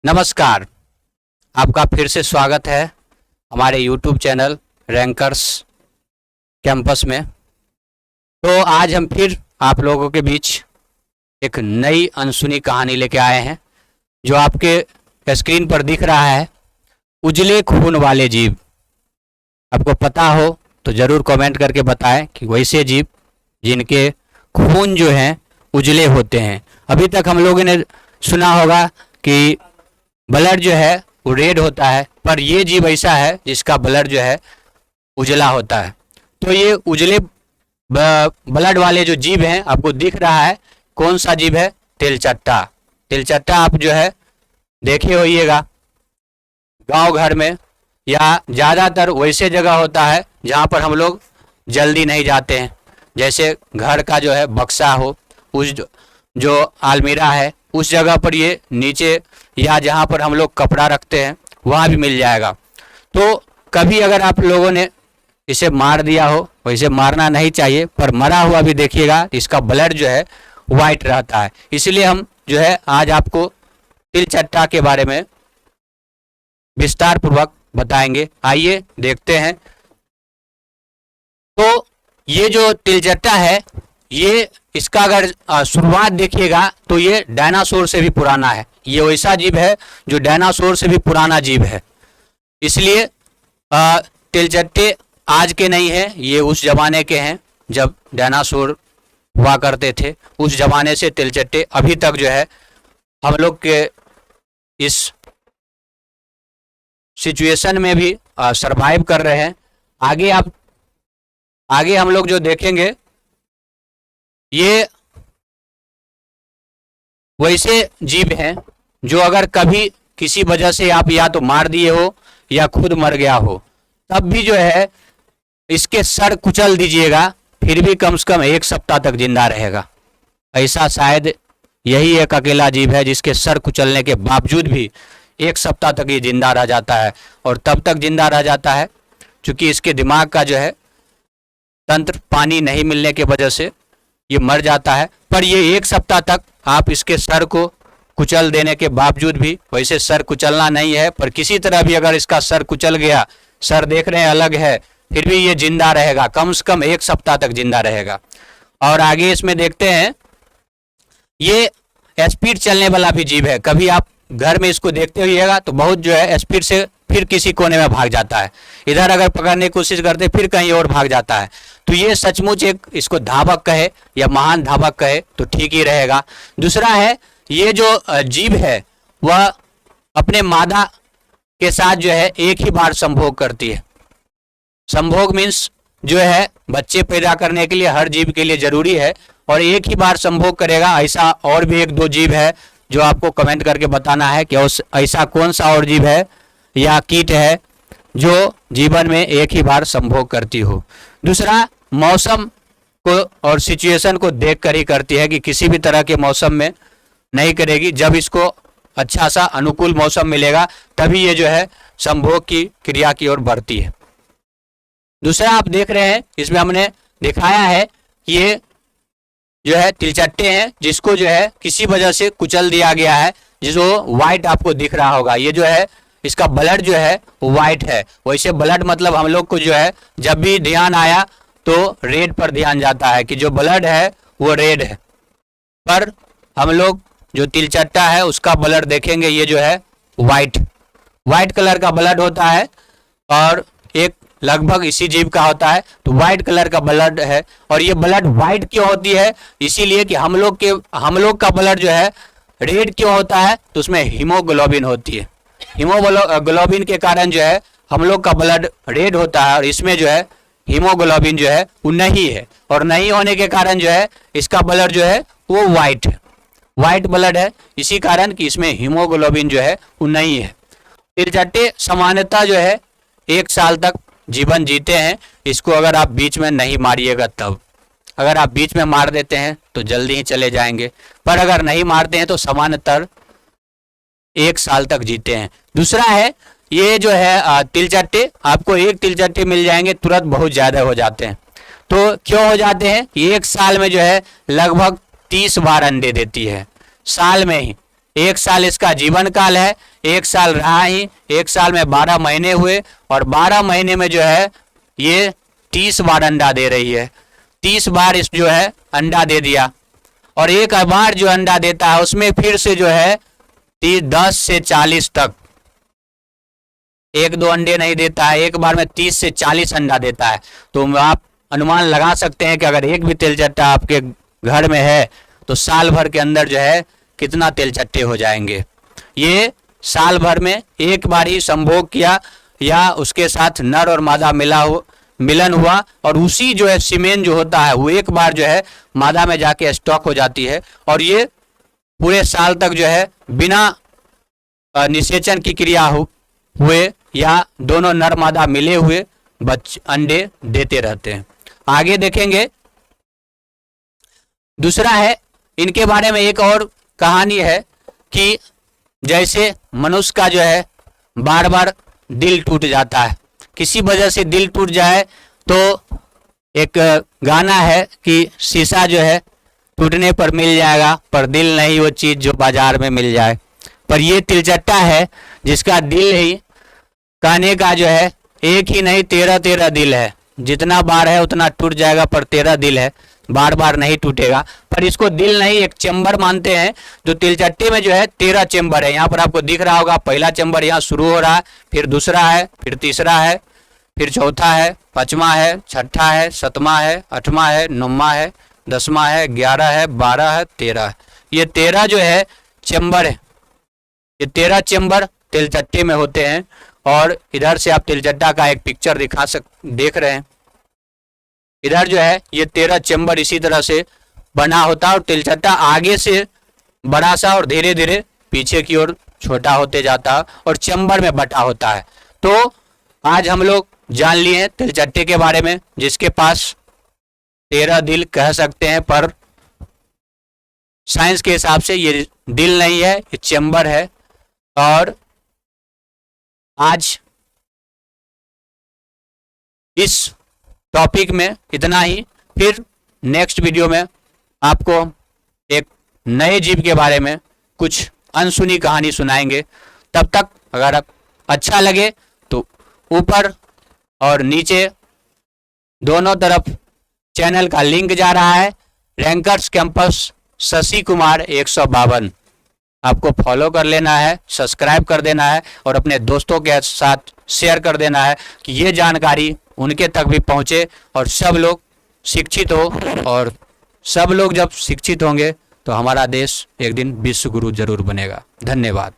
नमस्कार। आपका फिर से स्वागत है हमारे YouTube चैनल रैंकर्स कैंपस में। तो आज हम फिर आप लोगों के बीच एक नई अनसुनी कहानी लेके आए हैं जो आपके स्क्रीन पर दिख रहा है। उजले खून वाले जीव। आपको पता हो तो ज़रूर कमेंट करके बताएं कि वैसे जीव जिनके खून जो हैं उजले होते हैं। अभी तक हम लोगों ने सुना होगा कि ब्लड जो है वो रेड होता है, पर ये जीव ऐसा है जिसका ब्लड जो है उजला होता है। तो ये उजले ब्लड वाले जो जीव हैं आपको दिख रहा है, कौन सा जीव है? तिलचट्टा। तिलचट्टा आप जो है देखे होइएगा गांव घर में, या ज़्यादातर वैसे जगह होता है जहाँ पर हम लोग जल्दी नहीं जाते हैं, जैसे घर का जो है बक्सा हो, उस जो अलमीरा है उस जगह पर ये नीचे, या जहाँ पर हम लोग कपड़ा रखते हैं वहाँ भी मिल जाएगा। तो कभी अगर आप लोगों ने इसे मार दिया हो, वैसे मारना नहीं चाहिए, पर मरा हुआ भी देखिएगा इसका ब्लड जो है वाइट रहता है। इसलिए हम जो है आज आपको तिलचट्टा के बारे में विस्तार पूर्वक बताएंगे। आइए देखते हैं। तो ये जो तिलचट्टा है, ये इसका अगर शुरुआत देखिएगा तो ये डायनासोर से भी पुराना है। ये वैसा जीव है जो डायनासोर से भी पुराना जीव है। इसलिए तिलचट्टे आज के नहीं हैं, ये उस जमाने के हैं जब डायनासोर हुआ करते थे। उस जमाने से तिलचट्टे अभी तक जो है हम लोग के इस सिचुएशन में भी सरवाइव कर रहे हैं। आगे हम लोग जो देखेंगे ये वैसे जीव हैं जो अगर कभी किसी वजह से आप या तो मार दिए हो या खुद मर गया हो, तब भी जो है इसके सर कुचल दीजिएगा, फिर भी कम से कम 1 सप्ताह तक जिंदा रहेगा। ऐसा शायद यही एक अकेला जीव है जिसके सर कुचलने के बावजूद भी 1 सप्ताह तक ये जिंदा रह जाता है। और तब तक जिंदा रह जाता है क्योंकि इसके दिमाग का जो है तंत्र पानी नहीं मिलने की वजह से ये मर जाता है। पर ये 1 सप्ताह तक आप इसके सर को कुचल देने के बावजूद भी, वैसे सर कुचलना नहीं है पर किसी तरह भी अगर इसका सर कुचल गया, सर देख रहे हैं अलग है, फिर भी ये जिंदा रहेगा, कम से कम 1 सप्ताह तक जिंदा रहेगा। और आगे इसमें देखते हैं, ये स्पीड चलने वाला भी जीव है। कभी आप घर में इसको देखते होइएगा तो बहुत जो है स्पीड से फिर किसी कोने में भाग जाता है, इधर अगर पकड़ने की कोशिश करते फिर कहीं और भाग जाता है। तो ये सचमुच एक, इसको धावक कहे या महान धावक कहे तो ठीक ही रहेगा। दूसरा है, ये जो जीव है वह अपने मादा के साथ जो है एक ही बार संभोग करती है। संभोग मीन्स जो है बच्चे पैदा करने के लिए हर जीव के लिए जरूरी है, और एक ही बार संभोग करेगा। ऐसा और भी 1-2 जीव है जो आपको कमेंट करके बताना है कि ऐसा कौन सा और जीव है या कीट है जो जीवन में एक ही बार संभोग करती हो। दूसरा, मौसम को और सिचुएशन को देख कर ही करती है कि किसी भी तरह के मौसम में नहीं करेगी। जब इसको अच्छा सा अनुकूल मौसम मिलेगा तभी ये जो है संभोग की क्रिया की ओर बढ़ती है। दूसरा आप देख रहे हैं, इसमें हमने दिखाया है कि ये जो है तिलचट्टे हैं जिसको जो है किसी वजह से कुचल दिया गया है, जिसको व्हाइट आपको दिख रहा होगा। ये जो है इसका ब्लड जो है वो व्हाइट है। वैसे ब्लड मतलब हम लोग को जो है जब भी ध्यान आया तो रेड पर ध्यान जाता है कि जो ब्लड है वो रेड है, पर हम लोग जो तिलचट्टा है उसका ब्लड देखेंगे, ये जो है व्हाइट कलर का ब्लड होता है, और एक लगभग इसी जीव का होता है। तो व्हाइट कलर का ब्लड है। और ये ब्लड व्हाइट क्यों होती है? इसीलिए कि हम लोग का ब्लड जो है रेड क्यों होता है? तो उसमें हीमोग्लोबिन होती है। हीमोग्लोबिन के कारण जो है हम लोग का ब्लड रेड होता है, और इसमें जो है हीमोग्लोबिन जो है वो नहीं है, और नहीं होने के कारण जो है इसका ब्लड जो है वो व्हाइट ब्लड है, इसी कारण कि इसमें हीमोग्लोबिन जो है वो नहीं है। तिलचट्टे सामान्यतः जो है 1 साल तक जीवन जीते हैं। इसको अगर आप बीच में नहीं मारिएगा तब, अगर आप बीच में मार देते हैं तो जल्दी ही चले जाएंगे, पर अगर नहीं मारते हैं तो सामान्यतः 1 साल तक जीते हैं। दूसरा है, ये जो है तिलचट्टे, आपको एक तिलचट्टे मिल जाएंगे तुरंत बहुत ज़्यादा हो जाते हैं। तो क्यों हो जाते हैं? 1 साल में जो है लगभग 30 बार अंडे देती है, साल में ही 1 साल इसका जीवन काल है, 1 साल रहा ही, 1 साल में 12 महीने हुए और 12 महीने में जो है ये 30 बार अंडा दे रही है। 30 बार इस जो है अंडा दे दिया और एक बार जो अंडा देता है उसमें फिर से जो है 10 से 40 तक, 1-2 अंडे नहीं देता है, एक बार में 30 से 40 अंडा देता है। तो आप अनुमान लगा सकते हैं कि अगर एक भी तेलचट्टा आपके घर में है तो साल भर के अंदर जो है कितना तेलचट्टे हो जाएंगे। ये साल भर में एक बार ही संभोग किया या उसके साथ नर और मादा मिलन हुआ और उसी जो है सीमेन जो होता है वो एक बार जो है मादा में जाके स्टॉक हो जाती है और ये पूरे साल तक जो है बिना निषेचन की क्रिया हुए या दोनों नर मादा मिले हुए अंडे देते रहते हैं। आगे देखेंगे। दूसरा है, इनके बारे में एक और कहानी है कि जैसे मनुष्य का जो है बार बार दिल टूट जाता है, किसी वजह से दिल टूट जाए तो एक गाना है कि शीशा जो है टूटने पर मिल जाएगा पर दिल नहीं वो चीज़ जो बाजार में मिल जाए। पर ये तिलचट्टा है जिसका दिल ही कहने का जो है एक ही नहीं 13 दिल है, जितना बार है उतना टूट जाएगा पर 13 दिल है, बार बार नहीं टूटेगा। पर इसको दिल नहीं एक चेम्बर मानते हैं। जो तिलचट्टे में जो है 13 चेम्बर है। यहाँ पर आपको दिख रहा होगा, पहला चेम्बर यहाँ शुरू हो रहा है, फिर दूसरा है, फिर तीसरा है, फिर चौथा है, पांचवा है, छठा है, सातवां है, आठवां है, नौवां है, 10वां है, 11 है, 12 है, 13 है। ये 13 जो है चेम्बर है। ये 13 चेम्बर तिलचट्टे में होते हैं और इधर से आप तिलचट्टा का एक पिक्चर देख रहे हैं। इधर जो है ये 13 चेम्बर इसी तरह से बना होता है और तिलचट्टा आगे से बड़ा सा और धीरे धीरे पीछे की ओर छोटा होते जाता है और चेम्बर में बटा होता है। तो आज हम लोग जान लिए हैं तिलचट्टे के बारे में, जिसके पास 13 दिल कह सकते हैं पर साइंस के हिसाब से ये दिल नहीं है, ये चेम्बर है। और आज इस टॉपिक में इतना ही। फिर नेक्स्ट वीडियो में आपको एक नए जीव के बारे में कुछ अनसुनी कहानी सुनाएंगे। तब तक अगर अच्छा लगे तो ऊपर और नीचे दोनों तरफ चैनल का लिंक जा रहा है। रैंकर्स कैंपस शशि कुमार 152 आपको फॉलो कर लेना है, सब्सक्राइब कर देना है और अपने दोस्तों के साथ शेयर कर देना है कि ये जानकारी उनके तक भी पहुंचे और सब लोग शिक्षित हो। और सब लोग जब शिक्षित होंगे तो हमारा देश एक दिन विश्व गुरु जरूर बनेगा। धन्यवाद।